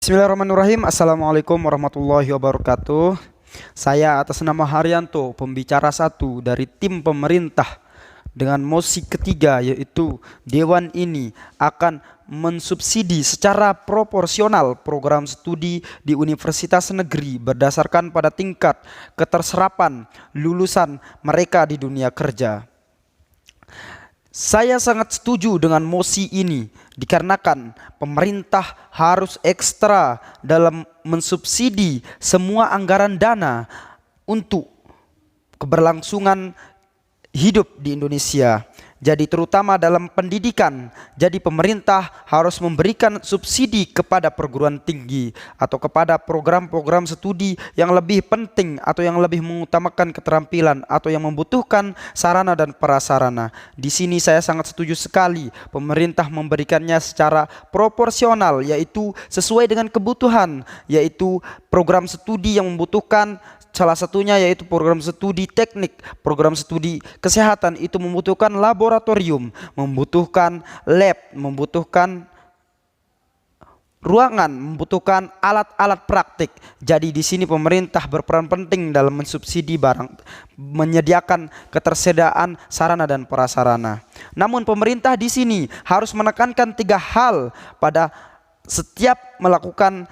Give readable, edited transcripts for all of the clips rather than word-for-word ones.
Bismillahirrahmanirrahim. Assalamualaikum warahmatullahi wabarakatuh. Saya atas nama Haryanto, pembicara satu dari tim pemerintah dengan mosi ketiga, yaitu Dewan ini akan mensubsidi secara proporsional program studi di universitas negeri berdasarkan pada tingkat keterserapan lulusan mereka di dunia kerja. Saya sangat setuju dengan mosi ini dikarenakan pemerintah harus ekstra dalam mensubsidi semua anggaran dana untuk keberlangsungan hidup di Indonesia. Jadi terutama dalam pendidikan, jadi pemerintah harus memberikan subsidi kepada perguruan tinggi atau kepada program-program studi yang lebih penting atau yang lebih mengutamakan keterampilan atau yang membutuhkan sarana dan prasarana. Di sini saya sangat setuju sekali pemerintah memberikannya secara proporsional, yaitu sesuai dengan kebutuhan, yaitu program studi yang membutuhkan. Salah satunya yaitu program studi teknik, program studi kesehatan itu membutuhkan laboratorium, membutuhkan lab, membutuhkan ruangan, membutuhkan alat-alat praktik. Jadi di sini pemerintah berperan penting dalam mensubsidi barang, menyediakan ketersediaan sarana dan prasarana. Namun pemerintah di sini harus menekankan 3 hal pada setiap melakukan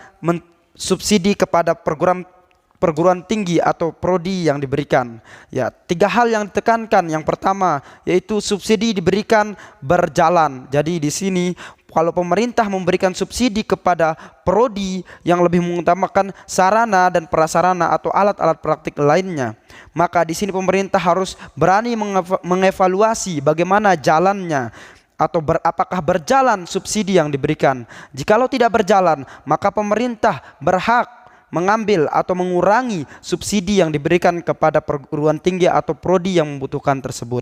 subsidi kepada perguruan tinggi atau prodi yang diberikan. Ya, 3 hal yang ditekankan. Yang pertama yaitu subsidi diberikan berjalan. Jadi di sini kalau pemerintah memberikan subsidi kepada prodi yang lebih mengutamakan sarana dan prasarana atau alat-alat praktik lainnya, maka di sini pemerintah harus berani mengevaluasi bagaimana jalannya atau apakah berjalan subsidi yang diberikan. Jikalau tidak berjalan, maka pemerintah berhak mengambil atau mengurangi subsidi yang diberikan kepada perguruan tinggi atau prodi yang membutuhkan tersebut.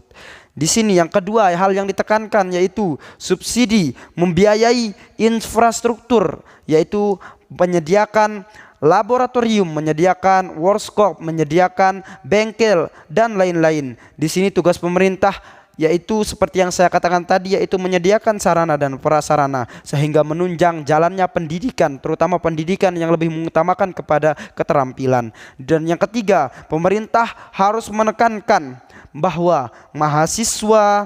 Di sini yang kedua hal yang ditekankan yaitu subsidi membiayai infrastruktur, yaitu menyediakan laboratorium, menyediakan workshop, menyediakan bengkel dan lain-lain. Di sini tugas pemerintah yaitu seperti yang saya katakan tadi, yaitu menyediakan sarana dan prasarana sehingga menunjang jalannya pendidikan, terutama pendidikan yang lebih mengutamakan kepada keterampilan. Dan yang ketiga, pemerintah harus menekankan bahwa mahasiswa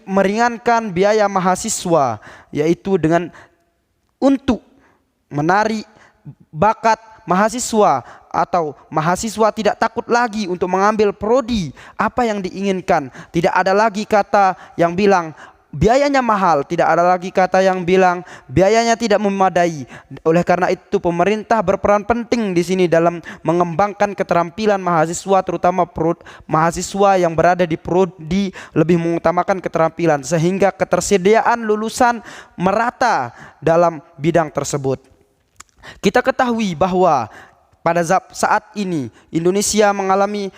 meringankan biaya mahasiswa, yaitu dengan untuk menarik bakat mahasiswa atau mahasiswa tidak takut lagi untuk mengambil prodi apa yang diinginkan. Tidak ada lagi kata yang bilang biayanya mahal, tidak ada lagi kata yang bilang biayanya tidak memadai. Oleh karena itu pemerintah berperan penting di sini dalam mengembangkan keterampilan mahasiswa, terutama mahasiswa yang berada di prodi lebih mengutamakan keterampilan sehingga ketersediaan lulusan merata dalam bidang tersebut. Kita ketahui bahwa pada saat ini Indonesia mengalami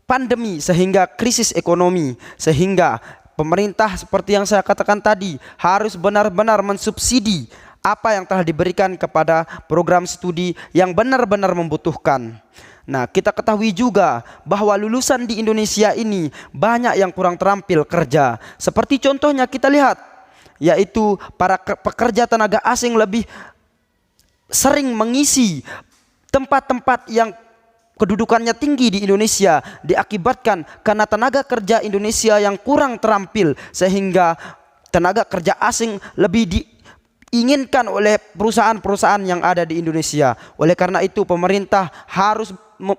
pandemi sehingga krisis ekonomi, sehingga pemerintah seperti yang saya katakan tadi harus benar-benar mensubsidi apa yang telah diberikan kepada program studi yang benar-benar membutuhkan. Nah, kita ketahui juga bahwa lulusan di Indonesia ini banyak yang kurang terampil kerja. Seperti contohnya kita lihat, yaitu para pekerja tenaga asing lebih sering mengisi tempat-tempat yang kedudukannya tinggi di Indonesia diakibatkan karena tenaga kerja Indonesia yang kurang terampil, sehingga tenaga kerja asing lebih diinginkan oleh perusahaan-perusahaan yang ada di Indonesia. Oleh karena itu pemerintah harus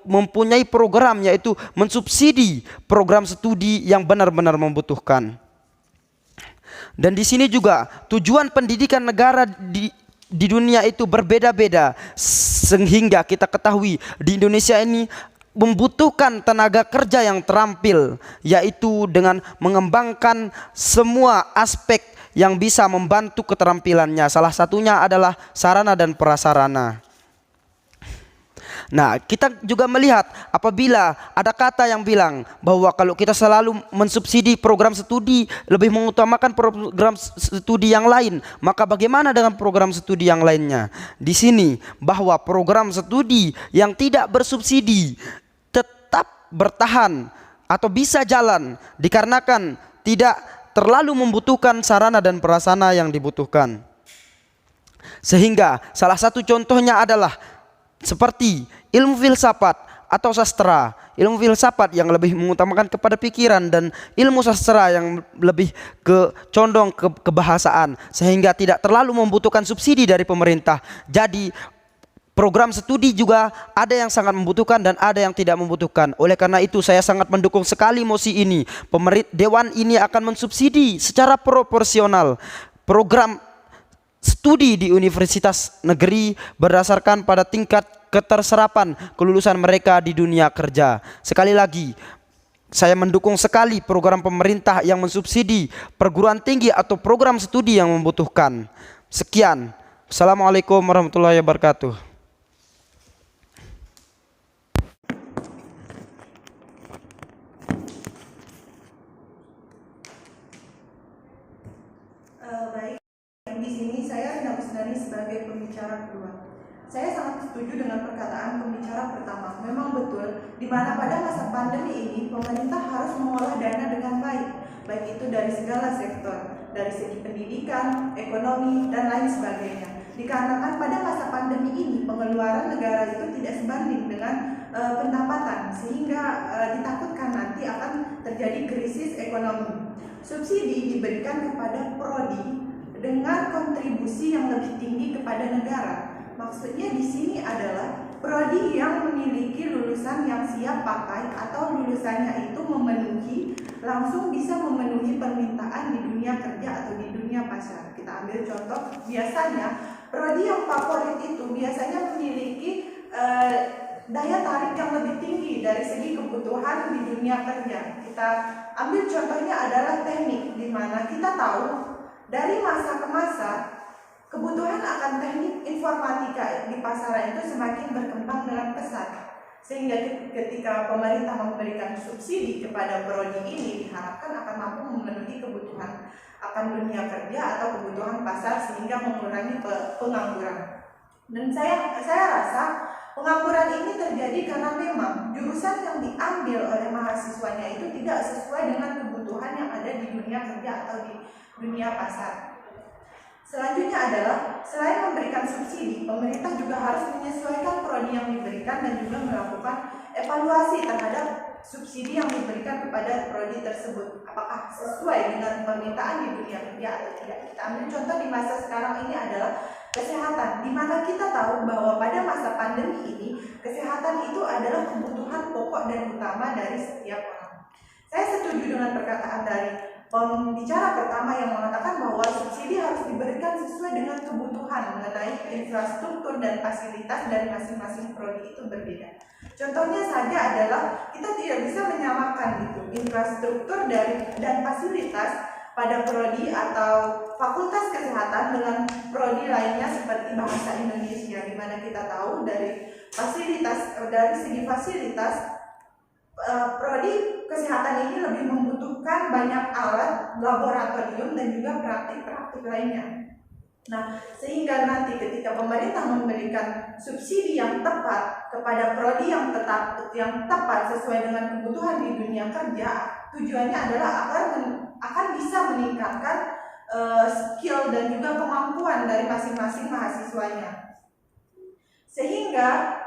mempunyai program, yaitu mensubsidi program studi yang benar-benar membutuhkan. Dan di sini juga tujuan pendidikan negara di dunia itu berbeda-beda, sehingga kita ketahui di Indonesia ini membutuhkan tenaga kerja yang terampil, yaitu dengan mengembangkan semua aspek yang bisa membantu keterampilannya. Salah satunya adalah sarana dan prasarana. Nah, kita juga melihat apabila ada kata yang bilang bahwa kalau kita selalu mensubsidi program studi lebih mengutamakan program studi yang lain, maka bagaimana dengan program studi yang lainnya? Di sini bahwa program studi yang tidak bersubsidi tetap bertahan atau bisa jalan dikarenakan tidak terlalu membutuhkan sarana dan prasarana yang dibutuhkan. Sehingga salah satu contohnya adalah seperti ilmu filsafat atau sastra. Ilmu filsafat yang lebih mengutamakan kepada pikiran dan ilmu sastra yang lebih condong ke kebahasaan, sehingga tidak terlalu membutuhkan subsidi dari pemerintah. Jadi program studi juga ada yang sangat membutuhkan dan ada yang tidak membutuhkan. Oleh karena itu saya sangat mendukung sekali mosi ini. Dewan ini akan mensubsidi secara proporsional program studi di universitas negeri berdasarkan pada tingkat keterserapan kelulusan mereka di dunia kerja. Sekali lagi, saya mendukung sekali program pemerintah yang mensubsidi perguruan tinggi atau program studi yang membutuhkan. Sekian. Assalamualaikum warahmatullahi wabarakatuh. Baik, di sini saya Rina Kusnari sebagai pembicara kedua. Saya sangat setuju dengan perkataan pembicara pertama. Memang betul, di mana pada masa pandemi ini pemerintah harus mengolah dana dengan baik, baik itu dari segala sektor, dari segi pendidikan, ekonomi, dan lain sebagainya. Dikarenakan pada masa pandemi ini pengeluaran negara itu tidak sebanding dengan pendapatan, sehingga ditakutkan nanti akan terjadi krisis ekonomi. Subsidi diberikan kepada prodi dengan kontribusi yang lebih tinggi kepada negara. Maksudnya di sini adalah prodi yang memiliki lulusan yang siap pakai atau lulusannya itu langsung bisa memenuhi permintaan di dunia kerja atau di dunia pasar. Kita ambil contoh, biasanya prodi yang favorit itu biasanya memiliki daya tarik yang lebih tinggi dari segi kebutuhan di dunia kerja. Kita ambil contohnya adalah teknik, di mana kita tahu dari masa ke masa kebutuhan akan teknik informatika di pasaran itu semakin berkembang dengan pesat. Sehingga ketika pemerintah memberikan subsidi kepada prodi ini, diharapkan akan mampu memenuhi kebutuhan akan dunia kerja atau kebutuhan pasar, sehingga mengurangi pengangguran. Dan saya rasa pengangguran ini terjadi karena memang jurusan yang diambil oleh mahasiswanya itu tidak sesuai dengan kebutuhan yang ada di dunia kerja atau di dunia pasar. Selanjutnya adalah, selain memberikan subsidi, pemerintah juga harus menyesuaikan prodi yang diberikan dan juga melakukan evaluasi terhadap subsidi yang diberikan kepada prodi tersebut. Apakah sesuai dengan permintaan di dunia kerja atau tidak. Kita ambil contoh di masa sekarang ini adalah kesehatan, di mana kita tahu bahwa pada masa pandemi ini kesehatan itu adalah kebutuhan pokok dan utama dari setiap orang. Saya setuju dengan perkataan dari pembicara pertama yang mengatakan bahwa subsidi harus diberikan sesuai dengan kebutuhan mengenai infrastruktur dan fasilitas dari masing-masing prodi itu berbeda. Contohnya saja adalah kita tidak bisa menyamakan infrastruktur dan fasilitas pada prodi atau fakultas kesehatan dengan prodi lainnya seperti bahasa Indonesia, di mana kita tahu dari segi fasilitas prodi kesehatan ini lebih membutuhkan banyak alat laboratorium dan juga praktik-praktik lainnya. Nah, sehingga nanti ketika pemerintah memberikan subsidi yang tepat kepada prodi yang tepat sesuai dengan kebutuhan di dunia kerja, tujuannya adalah akan bisa meningkatkan skill dan juga kemampuan dari masing-masing mahasiswanya. Sehingga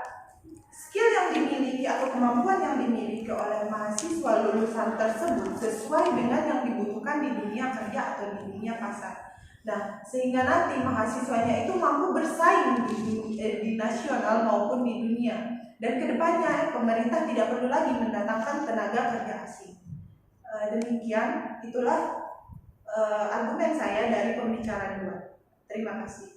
skill yang dimiliki atau kemampuan yang dimiliki oleh mahasiswa lulusan tersebut sesuai dengan yang dibutuhkan di dunia kerja atau di dunia pasar. Nah, sehingga nanti mahasiswanya itu mampu bersaing di nasional maupun di dunia. Dan kedepannya pemerintah tidak perlu lagi mendatangkan tenaga kerja asing. Demikian, itulah argumen saya dari pembicara 2. Terima kasih.